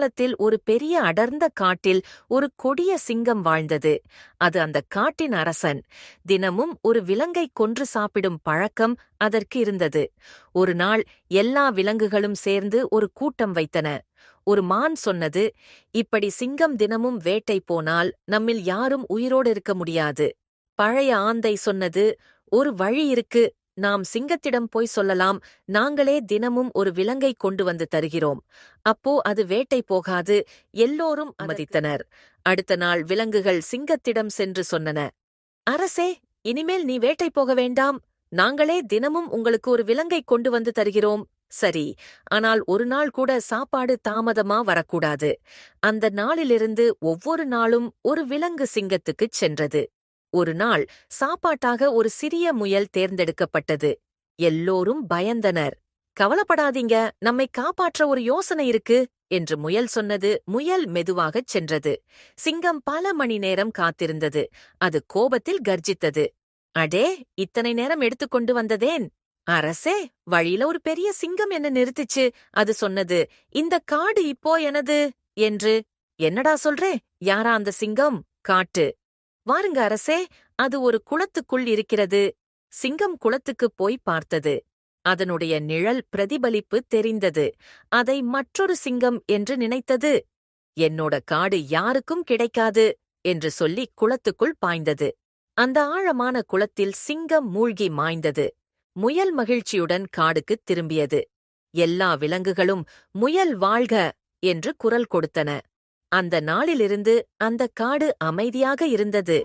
காலத்தில் ஒரு பெரிய அடர்ந்த காட்டில் ஒரு கொடிய சிங்கம் வாழ்ந்தது. அது அந்த காட்டின் அரசன். தினமும் ஒரு விலங்கை கொன்று சாப்பிடும் பழக்கம் அதற்கு இருந்தது. ஒரு நாள் எல்லா விலங்குகளும் சேர்ந்து ஒரு கூட்டம் வைத்தன. ஒரு மான் சொன்னது, இப்படி சிங்கம் தினமும் வேட்டை போனால் நம்மில் யாரும் உயிரோடு இருக்க முடியாது. பழைய ஆந்தை சொன்னது, ஒரு வழி இருக்கு. நாம் சிங்கத்திடம் போய் சொல்லலாம், நாங்களே தினமும் ஒரு விலங்கை கொண்டு வந்து தருகிறோம். அப்போ அது வேட்டை போகாது. எல்லோரும் அனுமதித்தனர். அடுத்த நாள் விலங்குகள் சிங்கத்திடம் சென்று சொன்னன, அரசே, இனிமேல் நீ வேட்டை போக வேண்டாம். நாங்களே தினமும் உங்களுக்கு ஒரு விலங்கை கொண்டு வந்து தருகிறோம். சரி, ஆனால் ஒரு நாள் கூட சாப்பாடு தாமதமா வரக்கூடாது. அந்த நாளிலிருந்து ஒவ்வொரு நாளும் ஒரு விலங்கு சிங்கத்துக்குச் சென்றது. ஒரு நாள் சாப்பாட்டாக ஒரு சிறிய முயல் தேர்ந்தெடுக்கப்பட்டது. எல்லோரும் பயந்தனர். கவலைப்படாதீங்க, நம்மை காப்பாற்ற ஒரு யோசனை இருக்கு என்று முயல் சொன்னது. முயல் மெதுவாகச் சென்றது. சிங்கம் பல மணி நேரம் காத்திருந்தது. அது கோபத்தில் கர்ஜித்தது. அடே, இத்தனை நேரம் எடுத்துக்கொண்டு வந்ததேன்? அரசே, வழியில ஒரு பெரிய சிங்கம் என்ன நிறுத்திச்சு. அது சொன்னது, இந்த காடு இப்போ எனது என்று. என்னடா சொல்றே? யாரா அந்த சிங்கம்? காட்டு. வாருங்க அரசே, அது ஒரு குளத்துக்குள் இருக்கிறது. சிங்கம் குளத்துக்குப் போய் பார்த்தது. அதனுடைய நிழல் பிரதிபலிப்பு தெரிந்தது. அதை மற்றொரு சிங்கம் என்று நினைத்தது. என்னோட காடு யாருக்கும் கிடைக்காது என்று சொல்லி குளத்துக்குள் பாய்ந்தது. அந்த ஆழமான குளத்தில் சிங்கம் மூழ்கி மாய்ந்தது. முயல் மகிழ்ச்சியுடன் காடுக்குத் திரும்பியது. எல்லா விலங்குகளும் முயல் வாழ்க என்று குரல் கொடுத்தன. அந்த நாளிலிருந்து அந்த காடு அமைதியாக இருந்தது.